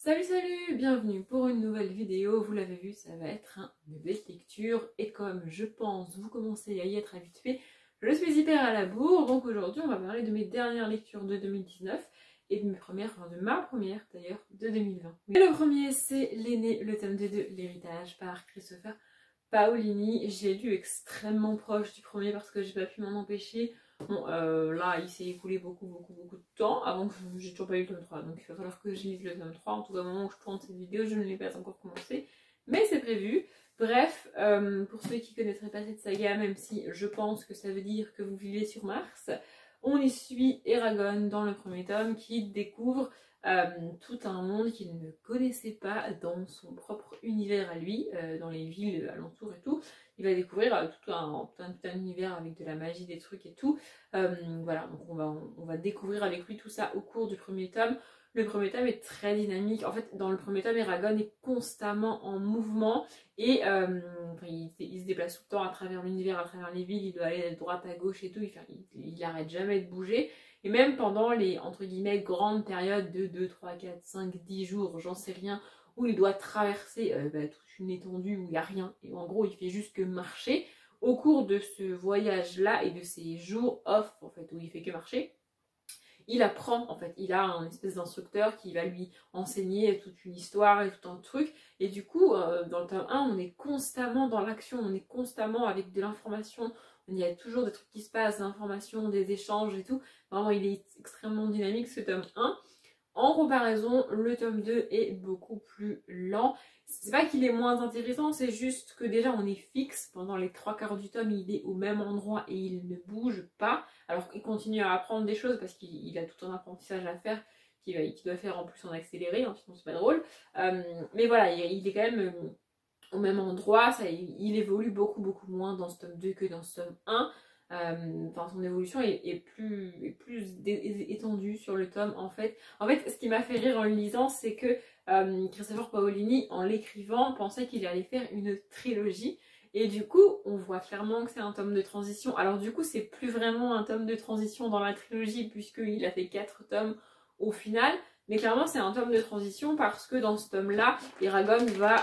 Salut, bienvenue pour une nouvelle vidéo. Vous l'avez vu, ça va être une nouvelle lecture et comme je pense vous commencez à y être habitué, je suis hyper à la bourre. Donc aujourd'hui on va parler de mes dernières lectures de 2019 et de ma première d'ailleurs de 2020. Et le premier c'est L'aîné, le tome 2 de L'héritage par Christopher Paolini. J'ai lu extrêmement proche du premier parce que j'ai pas pu m'en empêcher. Bon, là, il s'est écoulé beaucoup de temps avant que j'ai toujours pas eu le tome 3. Donc il va falloir que je lise le tome 3. En tout cas, au moment où je tourne cette vidéo, je ne l'ai pas encore commencé. Mais c'est prévu. Bref, pour ceux qui ne connaîtraient pas cette saga, même si je pense que ça veut dire que vous vivez sur Mars, on y suit Eragon dans le premier tome qui découvre tout un monde qu'il ne connaissait pas dans son propre univers à lui, dans les villes alentours et tout. Il va découvrir tout un univers avec de la magie, des trucs et tout. Voilà, donc on va découvrir avec lui tout ça au cours du premier tome. Le premier tome est très dynamique. En fait, dans le premier tome, Eragon est constamment en mouvement et il se déplace tout le temps à travers l'univers, à travers les villes. Il doit aller de droite à gauche et tout. Il arrête jamais de bouger. Et même pendant les, entre guillemets, grandes périodes de 2, 3, 4, 5, 10 jours, j'en sais rien, où il doit traverser toute une étendue où il n'y a rien. Et en gros, il fait juste que marcher. Au cours de ce voyage-là et de ces jours off, en fait, où il fait que marcher, il apprend, en fait. Il a un espèce d'instructeur qui va lui enseigner toute une histoire et tout un truc. Et du coup, dans le tome 1, on est constamment dans l'action, on est constamment avec de l'information. Il y a toujours des trucs qui se passent, des informations, des échanges et tout. Vraiment, il est extrêmement dynamique ce tome 1. En comparaison, le tome 2 est beaucoup plus lent. C'est pas qu'il est moins intéressant, c'est juste que déjà on est fixe. Pendant les 3/4 du tome, il est au même endroit et il ne bouge pas. Alors qu'il continue à apprendre des choses parce qu'il a tout un apprentissage à faire qu'il doit faire en plus en accéléré, hein, sinon c'est pas drôle. Mais voilà, il est quand même au même endroit. Il évolue beaucoup moins dans ce tome 2 que dans ce tome 1. Son évolution est plus étendue sur le tome en fait. En fait, ce qui m'a fait rire en le lisant, c'est que Christopher Paolini, en l'écrivant, pensait qu'il allait faire une trilogie. Et du coup, on voit clairement que c'est un tome de transition. Alors du coup, c'est plus vraiment un tome de transition dans la trilogie, puisqu'il a fait 4 tomes au final. Mais clairement, c'est un tome de transition parce que dans ce tome-là, Eragon va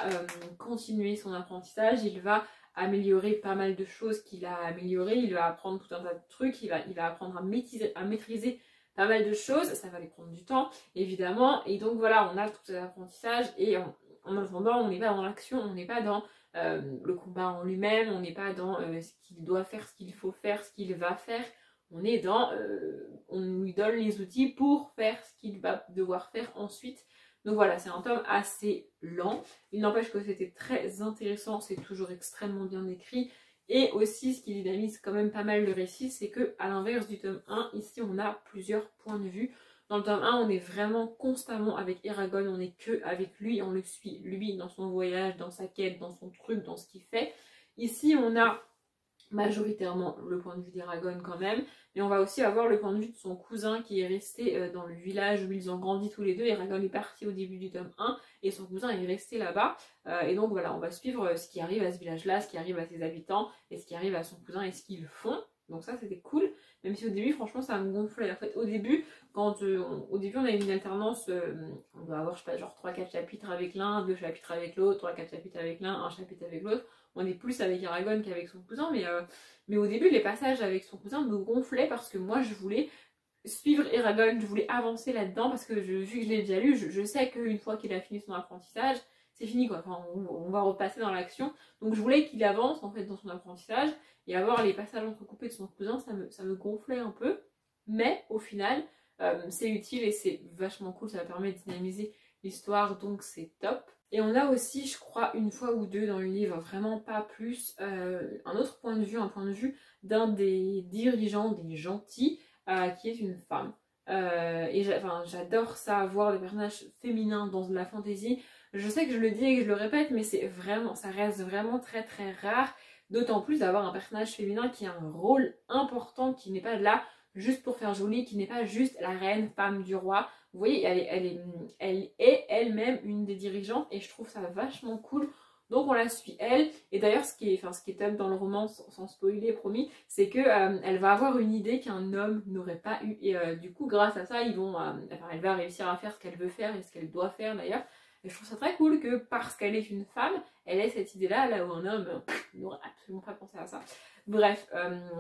continuer son apprentissage. Il va améliorer pas mal de choses qu'il a améliorées, il va apprendre tout un tas de trucs, il va apprendre à maîtriser pas mal de choses, ça va lui prendre du temps évidemment, et donc voilà, on a tout cet apprentissage et en attendant on n'est pas dans l'action, on n'est pas dans le combat en lui-même, on n'est pas dans ce qu'il doit faire, ce qu'il faut faire, ce qu'il va faire, on est dans on lui donne les outils pour faire ce qu'il va devoir faire ensuite. Donc voilà, c'est un tome assez lent. Il n'empêche que c'était très intéressant, c'est toujours extrêmement bien écrit. Et aussi, ce qui dynamise quand même pas mal le récit, c'est que à l'inverse du tome 1, ici on a plusieurs points de vue. Dans le tome 1, on est vraiment constamment avec Eragon, on n'est que avec lui, on le suit, lui, dans son voyage, dans sa quête, dans son truc, dans ce qu'il fait. Ici, on a majoritairement le point de vue d'Eragon quand même, mais on va aussi avoir le point de vue de son cousin qui est resté dans le village où ils ont grandi tous les deux. Eragon est parti au début du tome 1 et son cousin est resté là-bas, et donc voilà, on va suivre ce qui arrive à ce village-là, ce qui arrive à ses habitants, et ce qui arrive à son cousin et ce qu'ils font. Donc ça c'était cool, même si au début franchement ça me gonflait. En fait au début, quand on a une alternance, on doit avoir je sais pas genre 3-4 chapitres avec l'un, 2 chapitres avec l'autre, 3-4 chapitres avec l'un, 1 chapitre avec l'autre. On est plus avec Eragon qu'avec son cousin, mais au début les passages avec son cousin me gonflaient parce que moi je voulais suivre Eragon, je voulais avancer là-dedans parce que vu que je l'ai déjà lu, je sais qu'une fois qu'il a fini son apprentissage, c'est fini quoi, enfin, on va repasser dans l'action. Donc je voulais qu'il avance en fait dans son apprentissage et avoir les passages entrecoupés de son cousin, ça me gonflait un peu. Mais au final, c'est utile et c'est vachement cool, ça permet de dynamiser l'histoire, donc c'est top. Et on a aussi, je crois, une fois ou deux dans le livre, vraiment pas plus, un autre point de vue, un point de vue d'un des dirigeants, des gentils, qui est une femme. Et j'adore ça, voir des personnages féminins dans de la fantasy. Je sais que je le dis et que je le répète, mais c'est vraiment, ça reste vraiment très très rare. D'autant plus d'avoir un personnage féminin qui a un rôle important, qui n'est pas là juste pour faire joli, qui n'est pas juste la reine, femme du roi. Vous voyez, elle est elle-même une des dirigeantes et je trouve ça vachement cool Donc on la suit elle, et d'ailleurs ce qui est top dans le roman, sans spoiler promis, c'est que elle va avoir une idée qu'un homme n'aurait pas eu, et du coup grâce à ça elle va réussir à faire ce qu'elle veut faire et ce qu'elle doit faire d'ailleurs. Et je trouve ça très cool que parce qu'elle est une femme, elle ait cette idée-là, là où un homme n'aurait absolument pas pensé à ça. Bref,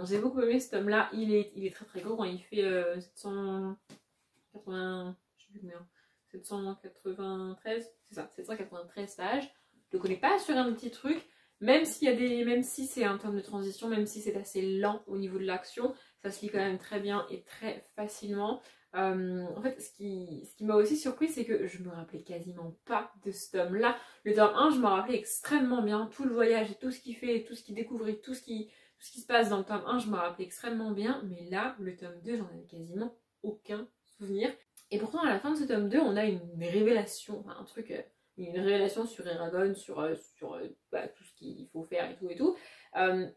j'ai beaucoup aimé ce tome-là, il est très très gros, hein. Il fait 780, je sais plus combien, 793, c'est ça, 793 pages. Je le connais pas sur un petit truc, même si c'est un tome de transition, même si c'est assez lent au niveau de l'action, ça se lit quand même très bien et très facilement. En fait, ce qui m'a aussi surpris, c'est que je me rappelais quasiment pas de ce tome-là. Le tome 1, je me rappelais extrêmement bien, tout le voyage et tout ce qu'il fait, tout ce qu'il découvre et tout ce qui se passe dans le tome 1, je me rappelais extrêmement bien, mais là, le tome 2, j'en avais quasiment aucun souvenir. Et pourtant, à la fin de ce tome 2, on a une révélation, enfin, un truc, une révélation sur Eragon, sur tout ce qu'il faut faire et tout et tout.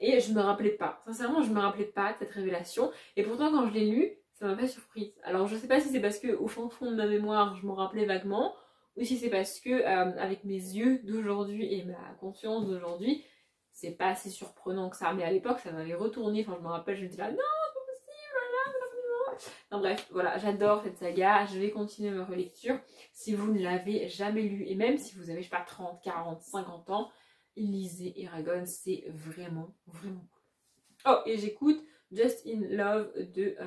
Et je me rappelais pas, sincèrement, je me rappelais pas de cette révélation. Et pourtant, quand je l'ai lu, ça m'a fait surprise. Alors, je sais pas si c'est parce que au fond de ma mémoire, je m'en rappelais vaguement, ou si c'est parce que, avec mes yeux d'aujourd'hui et ma conscience d'aujourd'hui, c'est pas assez surprenant que ça. Mais à l'époque, ça m'avait retourné. Enfin, je me rappelle, je me disais là, non, c'est pas possible. Non, bref, voilà, j'adore cette saga. Je vais continuer ma relecture. Si vous ne l'avez jamais lu, et même si vous avez, je sais pas, 30, 40, 50 ans, lisez Eragon, c'est vraiment, vraiment cool. Oh, et j'écoute Just in Love de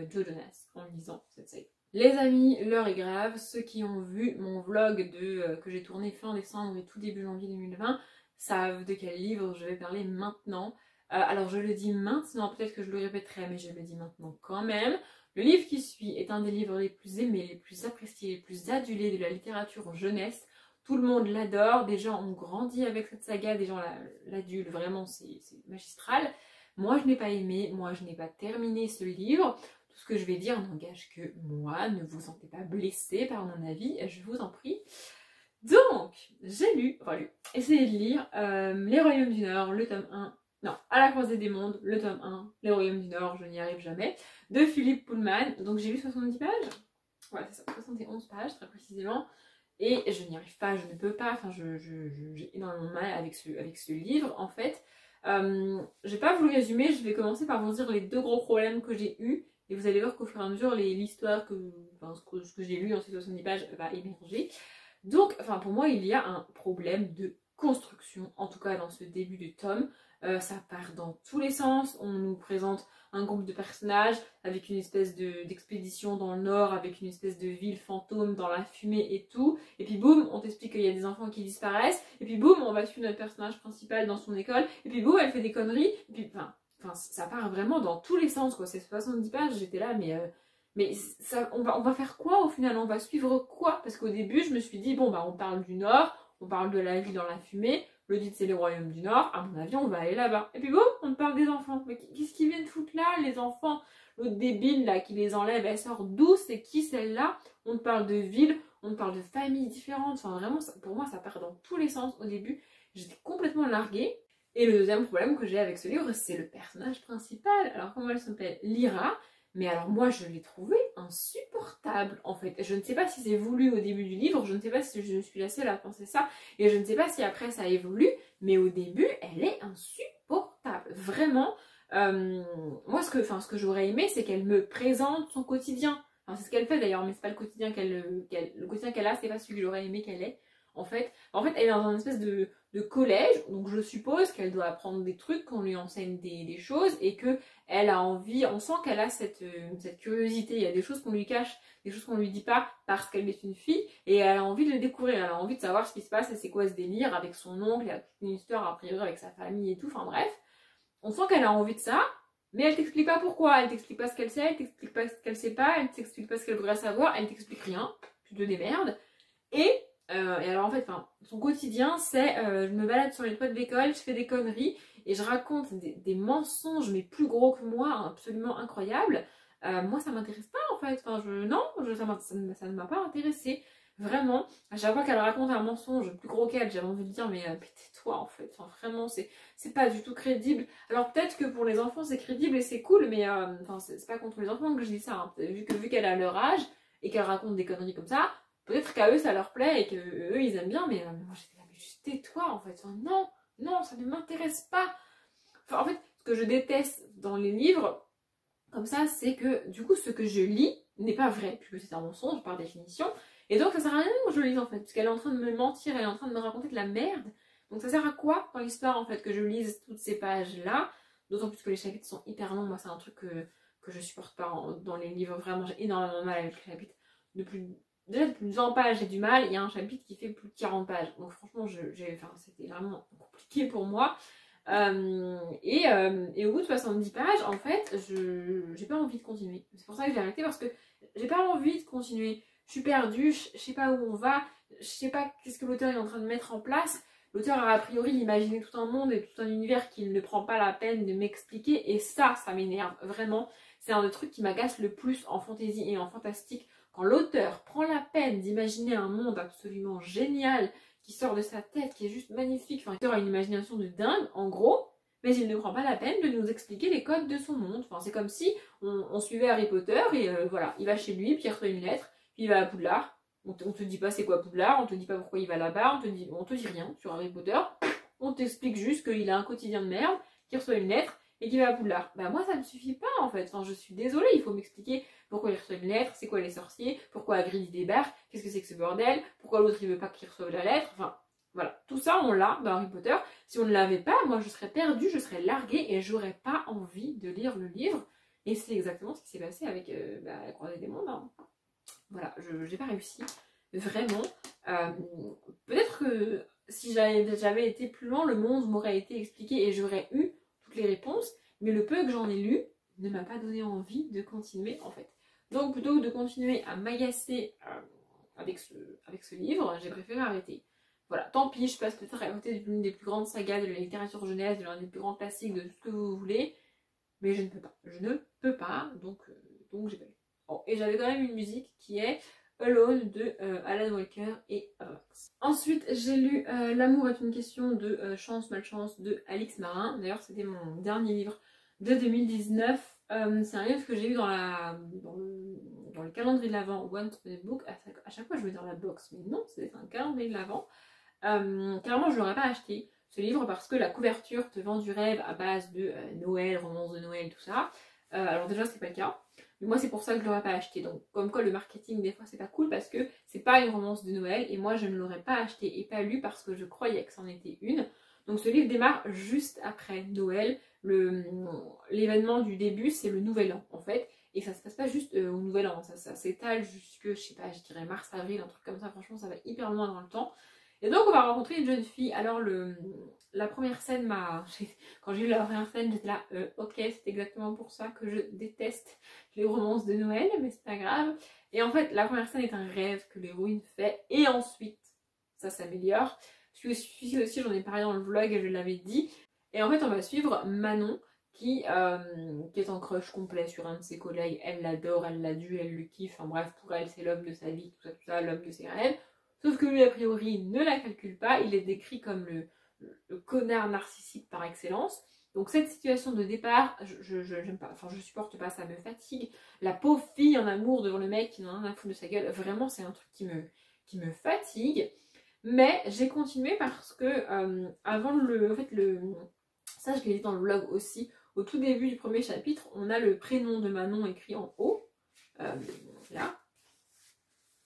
Joe Jonas en lisant cette saga. Les amis, l'heure est grave. Ceux qui ont vu mon vlog que j'ai tourné fin décembre et tout début janvier 2020 savent de quel livre je vais parler maintenant. Alors je le dis maintenant, peut-être que je le répéterai, mais je le dis maintenant quand même. Le livre qui suit est un des livres les plus aimés, les plus appréciés, les plus adulés de la littérature jeunesse. Tout le monde l'adore, des gens ont grandi avec cette saga, des gens l'adulent, vraiment c'est magistral. Moi je n'ai pas aimé, moi je n'ai pas terminé ce livre. Tout ce que je vais dire n'engage que moi, ne vous sentez pas blessé par mon avis, je vous en prie. Donc, j'ai essayé de lire Les Royaumes du Nord, le tome 1, non, À la croisée des mondes, le tome 1, Les Royaumes du Nord, je n'y arrive jamais, de Philippe Pullman. Donc j'ai lu 70 pages, voilà c'est ça, 71 pages très précisément, et je n'y arrive pas, je ne peux pas, enfin j'ai énormément de mal avec ce livre en fait. J'ai pas voulu résumer, je vais commencer par vous dire les deux gros problèmes que j'ai eus, et vous allez voir qu'au fur et à mesure l'histoire ce que j'ai lu en ces 70 pages va émerger. Donc, enfin, pour moi, il y a un problème de construction, en tout cas dans ce début de tome. Ça part dans tous les sens. On nous présente un groupe de personnages avec une espèce d'expédition dans le nord, avec une espèce de ville fantôme dans la fumée et tout. Et puis boum, on t'explique qu'il y a des enfants qui disparaissent. Et puis boum, on va suivre notre personnage principal dans son école. Et puis boum, elle fait des conneries. Et puis, enfin, ça part vraiment dans tous les sens, quoi. C'est 70 pages, j'étais là, mais ça, on va faire quoi au final? On va suivre quoi? Parce qu'au début, je me suis dit, bon, bah, on parle du Nord, on parle de la ville dans la fumée, le titre c'est les Royaumes du Nord, à mon avis, on va aller là-bas. Et puis bon, on parle des enfants. Mais qu'est-ce qu'ils viennent foutre là, les enfants? L'autre débile, là, qui les enlève, elle sort d'où? C'est qui celle-là? On te parle de ville, on te parle de familles différentes. Enfin, vraiment, pour moi, ça part dans tous les sens au début. J'étais complètement larguée. Et le deuxième problème que j'ai avec ce livre, c'est le personnage principal. Alors, comment elle s'appelle? Lyra. Mais alors moi je l'ai trouvée insupportable en fait. Je ne sais pas si c'est voulu au début du livre, je ne sais pas si je suis la seule à penser ça, et je ne sais pas si après ça évolue, mais au début elle est insupportable. Vraiment, moi ce que j'aurais aimé c'est qu'elle me présente son quotidien. Enfin, c'est ce qu'elle fait d'ailleurs, mais c'est pas le quotidien le quotidien qu'elle a, c'est pas celui que j'aurais aimé qu'elle ait. En fait, elle est dans une espèce de collège, donc je suppose qu'elle doit apprendre des trucs, qu'on lui enseigne des choses, et que elle a envie, on sent qu'elle a cette curiosité, il y a des choses qu'on lui cache, des choses qu'on lui dit pas parce qu'elle est une fille, et elle a envie de le découvrir, elle a envie de savoir ce qui se passe, et c'est quoi ce délire avec son oncle, il y a toute une histoire a priori avec sa famille et tout, enfin bref, on sent qu'elle a envie de ça, mais elle t'explique pas pourquoi, elle t'explique pas ce qu'elle sait, elle t'explique pas ce qu'elle sait pas, elle t'explique pas ce qu'elle voudrait savoir, elle t'explique rien, tu te démerdes, et alors en fait, son quotidien c'est je me balade sur les toits de l'école, je fais des conneries et je raconte des mensonges mais plus gros que moi, absolument incroyables. Moi ça m'intéresse pas en fait, ça ne m'a pas intéressé. Vraiment, à chaque fois qu'elle raconte un mensonge plus gros qu'elle, j'avais envie de dire mais tais-toi en fait, vraiment c'est pas du tout crédible. Alors peut-être que pour les enfants c'est crédible et c'est cool, mais c'est pas contre les enfants que je dis ça, hein. Vu qu'elle a leur âge et qu'elle raconte des conneries comme ça, peut-être qu'à eux ça leur plaît et qu'eux ils aiment bien, mais moi j'étais là, mais juste tais-toi en fait. Enfin, non, non, ça ne m'intéresse pas. Enfin, en fait, ce que je déteste dans les livres, comme ça, c'est que du coup, ce que je lis n'est pas vrai, puisque c'est un mensonge par définition. Et donc, ça sert à rien que je le lise en fait, parce qu'elle est en train de me mentir, elle est en train de me raconter de la merde. Donc, ça sert à quoi dans l'histoire en fait que je lise toutes ces pages-là? D'autant plus que les chapitres sont hyper longs. Moi, c'est un truc que je supporte pas dans les livres. Vraiment, j'ai énormément de mal avec les chapitres. Déjà, de plus de 100 pages, j'ai du mal. Il y a un chapitre qui fait plus de 40 pages. Donc, franchement, enfin, c'était vraiment compliqué pour moi. Et au bout de 70 pages, en fait, j'ai pas envie de continuer. C'est pour ça que j'ai arrêté, parce que j'ai pas envie de continuer. Je suis perdue, je sais pas où on va, je sais pas qu'est-ce que l'auteur est en train de mettre en place. L'auteur a priori imaginé tout un monde et tout un univers qu'il ne prend pas la peine de m'expliquer, et ça m'énerve vraiment. C'est un des trucs qui m'agace le plus en fantasy et en fantastique. Quand l'auteur prend la peine d'imaginer un monde absolument génial, qui sort de sa tête, qui est juste magnifique. Enfin, il a une imagination de dingue, en gros, mais il ne prend pas la peine de nous expliquer les codes de son monde. Enfin, c'est comme si on suivait Harry Potter et voilà, il va chez lui, puis il reçoit une lettre, puis il va à Poudlard. On te dit pas c'est quoi Poudlard, on te dit pas pourquoi il va là-bas, on te dit rien sur Harry Potter. On t'explique juste qu'il a un quotidien de merde, qu'il reçoit une lettre et qu'il va à Poudlard. Bah moi ça me suffit pas en fait. Enfin, je suis désolée, il faut m'expliquer pourquoi il reçoit une lettre, c'est quoi les sorciers, pourquoi Hagrid débarque, qu'est-ce que c'est que ce bordel, pourquoi l'autre il veut pas qu'il reçoive la lettre. Enfin voilà, tout ça on l'a dans Harry Potter. Si on ne l'avait pas, moi je serais perdue, je serais larguée et j'aurais pas envie de lire le livre. Et c'est exactement ce qui s'est passé avec la Croisée des Mondes. Hein. Voilà, j'ai pas réussi. Vraiment. Peut-être que si j'avais été plus loin, le monde m'aurait été expliqué et j'aurais eu toutes les réponses. Mais le peu que j'en ai lu ne m'a pas donné envie de continuer en fait. Donc plutôt que de continuer à m'agacer avec ce livre, j'ai préféré arrêter. Voilà, tant pis, je passe peut-être à côté d'une des plus grandes sagas de la littérature jeunesse, de l'un des plus grands classiques, de tout ce que vous voulez. Mais je ne peux pas. Je ne peux pas, donc j'ai pas lu. Oh, et j'avais quand même une musique qui est Alone de Alan Walker et Avox. Ensuite, j'ai lu L'amour est une question de chance, malchance de Alix Marin. D'ailleurs, c'était mon dernier livre de 2019. C'est un livre que j'ai eu dans le calendrier de l'Avent One to the Book. À chaque fois, je vais dans la box, mais non, c'est un calendrier de l'Avent. Clairement, je ne l'aurais pas acheté ce livre parce que la couverture te vend du rêve à base de Noël, romance de Noël, tout ça. Alors déjà, c'est pas le cas. Mais moi, c'est pour ça que je l'aurais pas acheté. Donc, comme quoi, le marketing, des fois, c'est pas cool parce que c'est pas une romance de Noël. Et moi, je ne l'aurais pas acheté et pas lu parce que je croyais que c'en était une. Donc, ce livre démarre juste après Noël. L'événement du début, c'est le Nouvel An, en fait. Et ça se passe pas juste au Nouvel An. Ça s'étale jusque, je sais pas, je dirais mars, avril, un truc comme ça. Franchement, ça va hyper loin dans le temps. Et donc, on va rencontrer une jeune fille. Alors, la première scène quand j'ai lu la première scène, j'étais là, ok, c'est exactement pour ça que je déteste les romances de Noël, mais c'est pas grave. Et en fait, la première scène est un rêve que l'héroïne fait, et ensuite, ça s'améliore. Celui-ci aussi, j'en ai parlé dans le vlog et je l'avais dit. Et en fait, on va suivre Manon, qui est en crush complet sur un de ses collègues. Elle l'adore, elle l'adule, elle le kiffe. Enfin bref, pour elle, c'est l'homme de sa vie, tout ça, l'homme de ses rêves. Sauf que lui, a priori, ne la calcule pas. Il est décrit comme le connard narcissique par excellence. Donc cette situation de départ, j'aime pas, enfin je supporte pas, ça me fatigue. La pauvre fille en amour devant le mec qui n'en a rien à foutre de sa gueule, vraiment c'est un truc qui me fatigue. Mais j'ai continué parce que avant ça je l'ai dit dans le vlog aussi, au tout début du premier chapitre, on a le prénom de Manon écrit en haut, là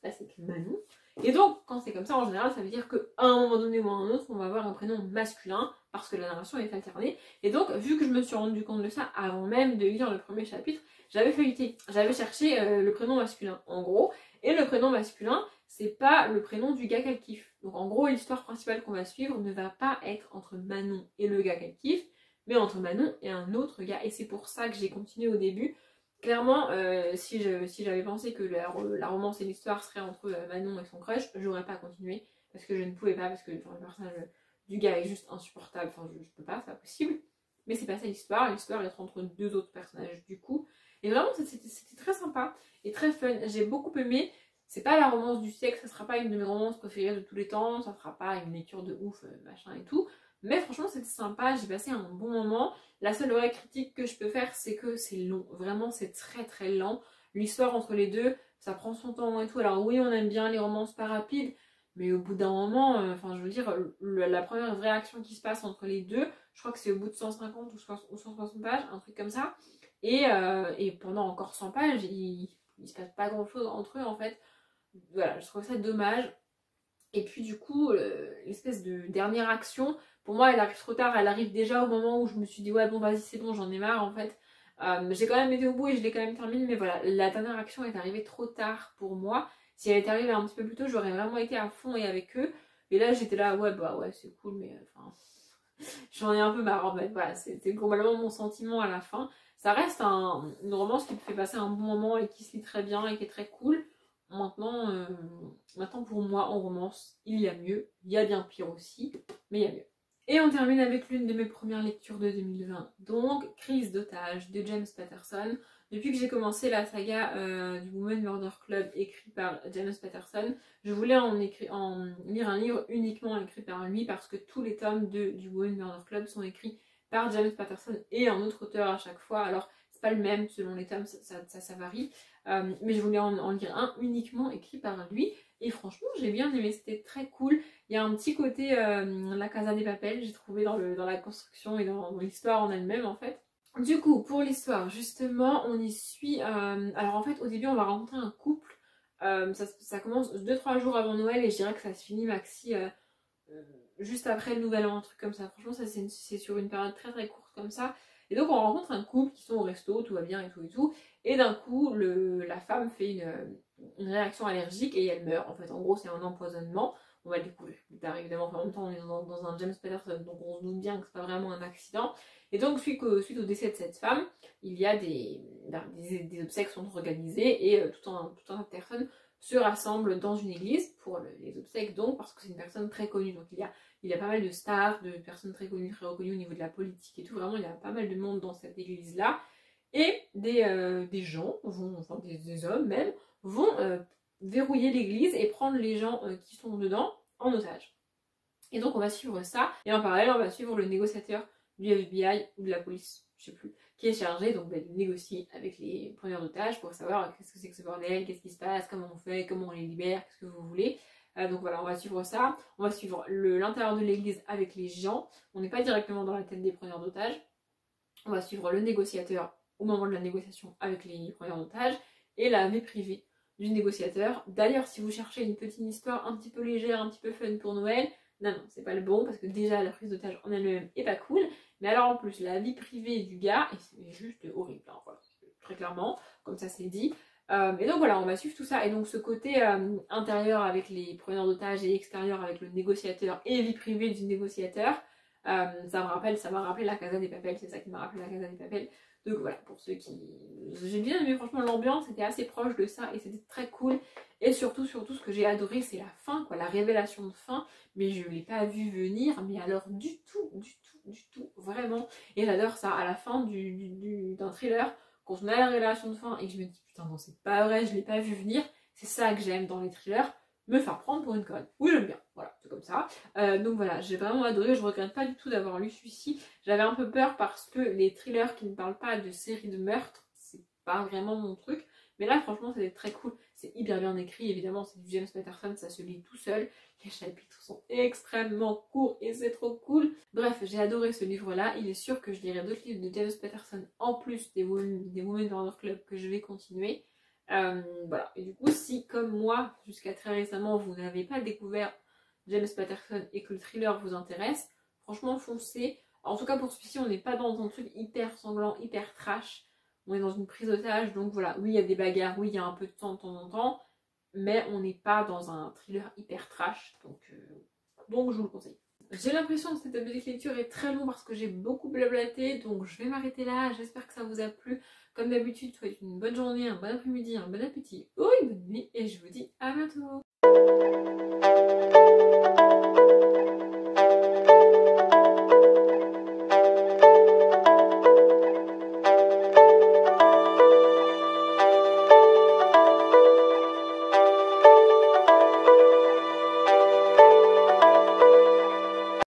c'est Manon. Et donc, quand c'est comme ça, en général, ça veut dire qu'à un moment donné ou à un autre, on va avoir un prénom masculin parce que la narration est alternée. Et donc, vu que je me suis rendu compte de ça avant même de lire le premier chapitre, j'avais feuilleté, j'avais cherché le prénom masculin, en gros. Et le prénom masculin, c'est pas le prénom du gars qu'elle kiffe. Donc, en gros, l'histoire principale qu'on va suivre ne va pas être entre Manon et le gars qu'elle kiffe, mais entre Manon et un autre gars. Et c'est pour ça que j'ai continué au début. Clairement, si j'avais pensé que la romance et l'histoire seraient entre Manon et son crush, j'aurais pas continué parce que je ne pouvais pas, parce que le personnage du gars est juste insupportable, enfin je peux pas, c'est pas possible. Mais c'est pas ça l'histoire est entre deux autres personnages du coup. Et vraiment c'était très sympa et très fun, j'ai beaucoup aimé. C'est pas la romance du siècle, ça sera pas une de mes romances préférées de tous les temps, ça sera pas une lecture de ouf, machin et tout. Mais franchement c'était sympa, j'ai passé un bon moment. La seule vraie critique que je peux faire, c'est que c'est long. Vraiment, c'est très très lent. L'histoire entre les deux, ça prend son temps et tout. Alors oui, on aime bien les romances pas rapides, mais au bout d'un moment, enfin je veux dire, la première vraie action qui se passe entre les deux, je crois que c'est au bout de 150 ou 160 pages, un truc comme ça, et pendant encore 100 pages, il se passe pas grand chose entre eux en fait. Voilà, je trouve ça dommage. Et puis du coup, l'espèce de dernière action, pour moi elle arrive trop tard, elle arrive déjà au moment où je me suis dit ouais bon vas-y c'est bon, j'en ai marre en fait. J'ai quand même été au bout et je l'ai quand même terminé, mais voilà, la dernière action est arrivée trop tard pour moi. Si elle était arrivée un petit peu plus tôt, j'aurais vraiment été à fond et avec eux. Et là j'étais là, ouais bah ouais c'est cool, mais enfin j'en ai un peu marre en fait. Voilà, c'était globalement mon sentiment à la fin. Ça reste une romance qui te fait passer un bon moment et qui se lit très bien et qui est très cool. Maintenant pour moi en romance, il y a mieux, il y a bien pire aussi, mais il y a mieux. Et on termine avec l'une de mes premières lectures de 2020, donc Crise d'otage de James Patterson. Depuis que j'ai commencé la saga du Women Murder Club écrit par James Patterson, je voulais en lire un livre uniquement écrit par lui parce que tous les tomes du Women Murder Club sont écrits par James Patterson et un autre auteur à chaque fois. Alors c'est pas le même selon les tomes, ça varie. Mais je voulais en lire un uniquement écrit par lui. Et franchement, j'ai bien aimé, c'était très cool. Il y a un petit côté La Casa des Papel, j'ai trouvé dans la construction et dans l'histoire en elle-même en fait. Du coup, pour l'histoire, justement, on y suit... alors en fait, au début, on va rencontrer un couple. Ça commence 2-3 jours avant Noël et je dirais que ça se finit maxi juste après le Nouvel An, un truc comme ça. Franchement, ça c'est sur une période très très courte comme ça. Et donc on rencontre un couple qui sont au resto, tout va bien et tout et tout. Et d'un coup, la femme fait une réaction allergique et elle meurt. En fait, en gros, c'est un empoisonnement. On va le découvrir plus tard, évidemment. Enfin, en même temps, on est dans un James Patterson, donc on se doute bien que c'est pas vraiment un accident. Et donc, suite au décès de cette femme, il y a des obsèques sont organisées et tout un tas de personnes se rassemblent dans une église pour les obsèques, donc, parce que c'est une personne très connue. Donc, il y a pas mal de stars, de personnes très connues, très reconnues au niveau de la politique et tout. Vraiment, il y a pas mal de monde dans cette église-là. Et des gens, enfin des hommes même, vont verrouiller l'église et prendre les gens qui sont dedans en otage. Et donc on va suivre ça, et en parallèle on va suivre le négociateur du FBI ou de la police, je sais plus, qui est chargé donc de négocier avec les preneurs d'otages pour savoir qu'est-ce que c'est que ce bordel, qu'est-ce qui se passe, comment on fait, comment on les libère, qu'est-ce que vous voulez. Donc voilà, on va suivre ça, on va suivre l'intérieur de l'église avec les gens, on n'est pas directement dans la tête des preneurs d'otages, on va suivre le négociateur au moment de la négociation avec les preneurs d'otages et la vie privée du négociateur. D'ailleurs, si vous cherchez une petite histoire un petit peu légère, un petit peu fun pour Noël, non, c'est pas le bon parce que déjà la prise d'otage en elle-même est pas cool, mais alors en plus la vie privée du gars, et c'est juste horrible, hein, voilà, très clairement, comme ça c'est dit. Et donc voilà, on va suivre tout ça. Et donc ce côté intérieur avec les preneurs d'otages et extérieur avec le négociateur et vie privée du négociateur, ça m'a rappelé la Casa des Papel, c'est ça qui m'a rappelé la Casa des Papel. Donc voilà, pour ceux qui... J'ai bien aimé, franchement, l'ambiance était assez proche de ça et c'était très cool. Et surtout, ce que j'ai adoré, c'est la fin, quoi, la révélation de fin. Mais je ne l'ai pas vu venir, mais alors du tout, vraiment. Et j'adore ça, à la fin d'un thriller, quand on a la révélation de fin et que je me dis, putain, non, c'est pas vrai, je l'ai pas vu venir. C'est ça que j'aime dans les thrillers, me faire prendre pour une conne. Oui, j'aime bien, voilà, c'est comme ça. Donc voilà, j'ai vraiment adoré, je regrette pas du tout d'avoir lu celui-ci. J'avais un peu peur parce que les thrillers qui ne parlent pas de séries de meurtres, c'est pas vraiment mon truc. Mais là, franchement, c'était très cool. C'est hyper bien écrit, évidemment, c'est du James Patterson, ça se lit tout seul. Les chapitres sont extrêmement courts et c'est trop cool. Bref, j'ai adoré ce livre-là. Il est sûr que je lirai d'autres livres de James Patterson en plus des Women Murder Club que je vais continuer. Voilà, et du coup, si comme moi, jusqu'à très récemment, vous n'avez pas découvert James Patterson et que le thriller vous intéresse, franchement, foncez. En tout cas, pour celui-ci, on n'est pas dans un truc hyper sanglant, hyper trash. On est dans une prise d'otage, donc voilà, oui, il y a des bagarres, oui, il y a un peu de temps de temps en temps, mais on n'est pas dans un thriller hyper trash, donc je vous le conseille. J'ai l'impression que cette petite lecture est très longue parce que j'ai beaucoup blablaté, donc je vais m'arrêter là. J'espère que ça vous a plu. Comme d'habitude, je vous souhaite une bonne journée, un bon après-midi, un bon appétit ou une bonne nuit, et je vous dis à bientôt.